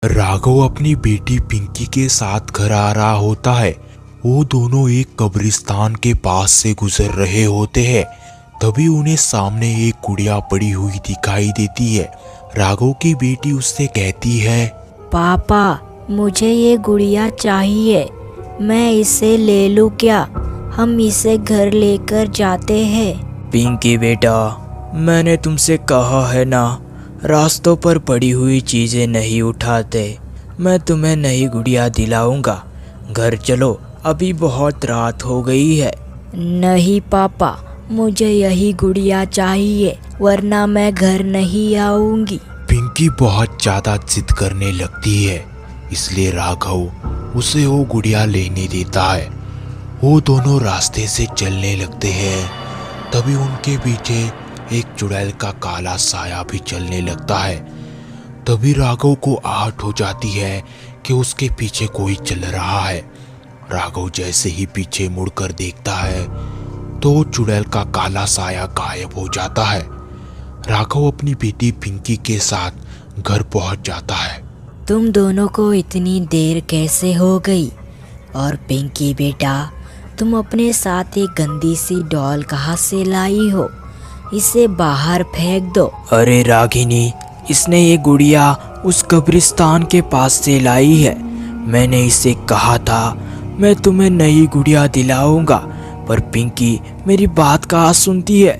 राघव अपनी बेटी पिंकी के साथ घर आ रहा होता है। वो दोनों एक कब्रिस्तान के पास से गुजर रहे होते हैं। तभी उन्हें सामने एक गुड़िया पड़ी हुई दिखाई देती है। राघव की बेटी उससे कहती है, पापा मुझे ये गुड़िया चाहिए, मैं इसे ले लूँ क्या? हम इसे घर लेकर जाते हैं। पिंकी बेटा, मैंने तुमसे कहा है ना, रास्तों पर पड़ी हुई चीजें नहीं उठाते। मैं तुम्हें नई गुड़िया दिलाऊंगा। घर चलो, अभी बहुत रात हो गई है। नहीं पापा, मुझे यही गुड़िया चाहिए, वरना मैं घर नहीं आऊंगी। पिंकी बहुत ज्यादा जिद करने लगती है, इसलिए राघव उसे वो गुड़िया लेने देता है। वो दोनों रास्ते से चलने लगते हैं। तभी उनके पीछे एक चुड़ैल का काला साया भी चलने लगता है। तभी राघव को आहट हो जाती है कि उसके पीछे कोई चल रहा है। राघव जैसे ही पीछे मुड़कर देखता है तो चुड़ैल का काला साया गायब हो जाता है। राघव अपनी बेटी पिंकी के साथ घर पहुंच जाता है। तुम दोनों को इतनी देर कैसे हो गई? और पिंकी बेटा, तुम अपने साथ एक गंदी सी डॉल कहाँ से लाई हो? इसे बाहर फेंक दो। अरे रागिनी, इसने ये गुड़िया उस कब्रिस्तान के पास से लाई है। मैंने इसे कहा था मैं तुम्हें नई गुड़िया दिलाऊंगा, पर पिंकी मेरी बात कहाँ सुनती है।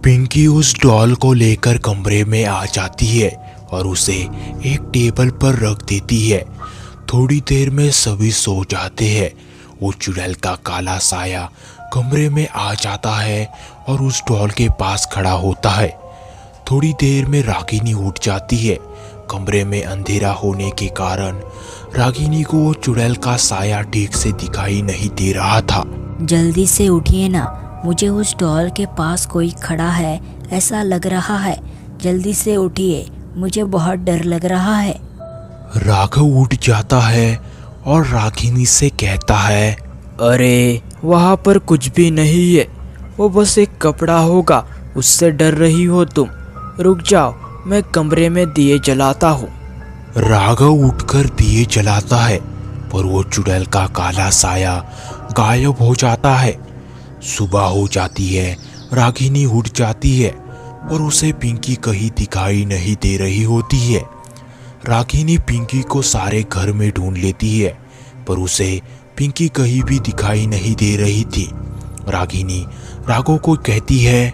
पिंकी उस डॉल को लेकर कमरे में आ जाती है और उसे एक टेबल पर रख देती है। थोड़ी देर में सभी सो जाते हैं। वो चुड़ैल का काला साया कमरे में आ जाता है और उस डॉल के पास खड़ा होता है। थोड़ी देर में रागिनी उठ जाती है। कमरे में अंधेरा होने के कारण रागिनी को वो चुड़ैल का साया ठीक से दिखाई नहीं दे रहा था। जल्दी से उठिए ना, मुझे उस डॉल के पास कोई खड़ा है ऐसा लग रहा है। जल्दी से उठिए, मुझे बहुत डर लग रहा है। राघव उठ जाता है और रागिनी से कहता है, अरे वहाँ पर कुछ भी नहीं है, वो बस एक कपड़ा होगा, उससे डर रही हो तुम। रुक जाओ, मैं कमरे में दिए जलाता हूँ। राघव उठकर दिए जलाता है, पर वो चुड़ैल का काला साया गायब हो जाता है। सुबह हो जाती है। रागिनी उठ जाती है और उसे पिंकी कहीं दिखाई नहीं दे रही होती है। रागिनी पिंकी को सारे घर में ढूंढ लेती है, पर उसे पिंकी कहीं भी दिखाई नहीं दे रही थी। रागिनी राघव को कहती है,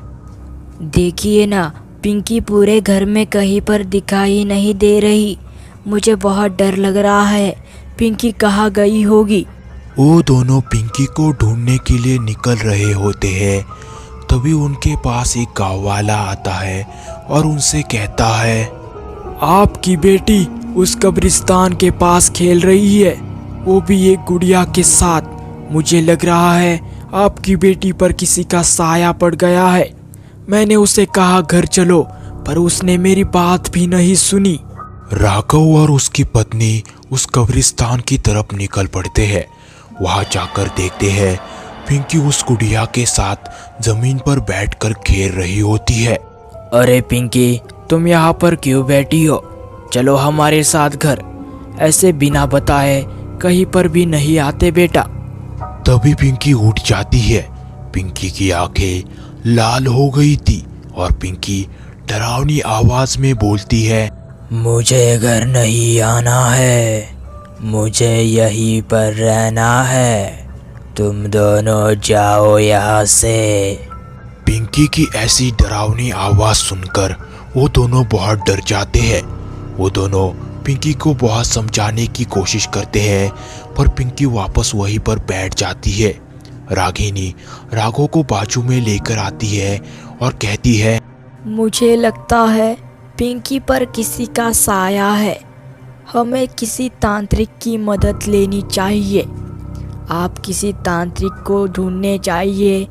देखिए ना, पिंकी पूरे घर में कहीं पर दिखाई नहीं दे रही। मुझे बहुत डर लग रहा है। पिंकी कहाँ गई होगी? वो दोनों पिंकी को ढूंढने के लिए निकल रहे होते हैं। तभी उनके पास एक गाँव वाला आता है और उनसे कहता है, आपकी बेटी उस कब्रिस्तान के पास खेल रही है, वो भी एक गुड़िया के साथ। मुझे लग रहा है आपकी बेटी पर किसी का साया पड़ गया है। मैंने उसे कहा घर चलो, पर उसने मेरी बात भी नहीं सुनी। राघव और उसकी पत्नी उस कब्रिस्तान की तरफ निकल पड़ते हैं। वहां जाकर देखते हैं पिंकी उस गुड़िया के साथ जमीन पर बैठकर खेल रही होती है। अरे पिंकी, तुम यहाँ पर क्यों बैठी हो? चलो हमारे साथ घर। ऐसे बिना बताए कहीं पर भी नहीं आते बेटा। तभी पिंकी उठ जाती है। पिंकी की आंखें लाल हो गई थी और पिंकी डरावनी आवाज में बोलती है, मुझे घर नहीं आना है, मुझे यहीं पर रहना है। तुम दोनों जाओ यहाँ से। पिंकी की ऐसी डरावनी आवाज सुनकर वो दोनों बहुत डर जाते हैं। वो दोनों पिंकी को बहुत समझाने की कोशिश करते हैं, पर पिंकी वापस वहीं पर बैठ जाती है। रागिनी राघव को बाजू में लेकर आती है और कहती है, मुझे लगता है पिंकी पर किसी का साया है। हमें किसी तांत्रिक की मदद लेनी चाहिए। आप किसी तांत्रिक को ढूंढने चाहिए,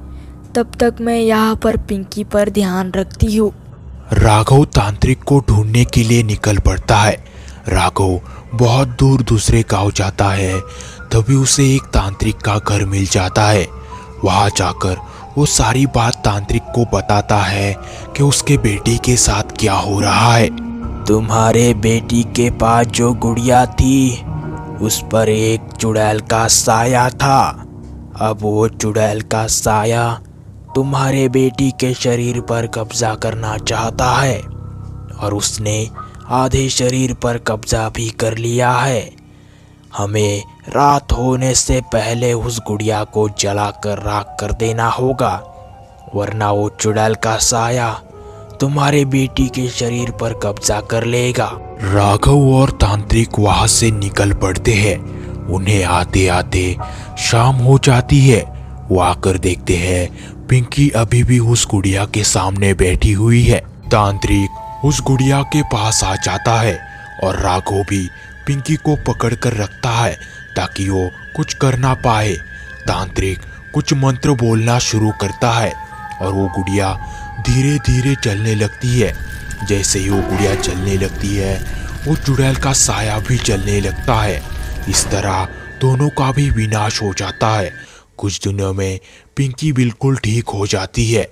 तब तक मैं यहाँ पर पिंकी पर ध्यान रखती हूँ। राघव तांत्रिक को ढूंढने के लिए निकल पड़ता है। राघव बहुत दूर दूसरे गांव जाता है। तभी उसे एक तांत्रिक का घर मिल जाता है। वहां जाकर वो सारी बात तांत्रिक को बताता है कि उसके बेटे के साथ क्या हो रहा है। तुम्हारे बेटी के पास जो गुड़िया थी उस पर एक चुड़ैल का साया था। अब वो चुड़ैल का साया तुम्हारे बेटी के शरीर पर कब्जा करना चाहता है और उसने आधे शरीर पर कब्जा भी कर लिया है। हमें रात होने से पहले उस गुड़िया को जलाकर राख कर देना होगा, वरना वो चुड़ैल का साया तुम्हारे बेटी के शरीर पर कब्जा कर लेगा। राघव और तांत्रिक वहां से निकल पड़ते हैं। उन्हें आते आते शाम हो जाती है। वो आकर देखते हैं पिंकी अभी भी उस गुड़िया के सामने बैठी हुई है। तांत्रिक उस गुड़िया के पास आ जाता है और राघव भी पिंकी को पकड़कर रखता है ताकि वो कुछ कर ना पाए। तांत्रिक कुछ मंत्र बोलना शुरू करता है और वो गुड़िया धीरे धीरे चलने लगती है। जैसे ही वो गुड़िया चलने लगती है वो चुड़ैल का साया भी चलने लगता है। इस तरह दोनों का भी विनाश हो जाता है। कुछ दिनों में पिंकी बिल्कुल ठीक हो जाती है।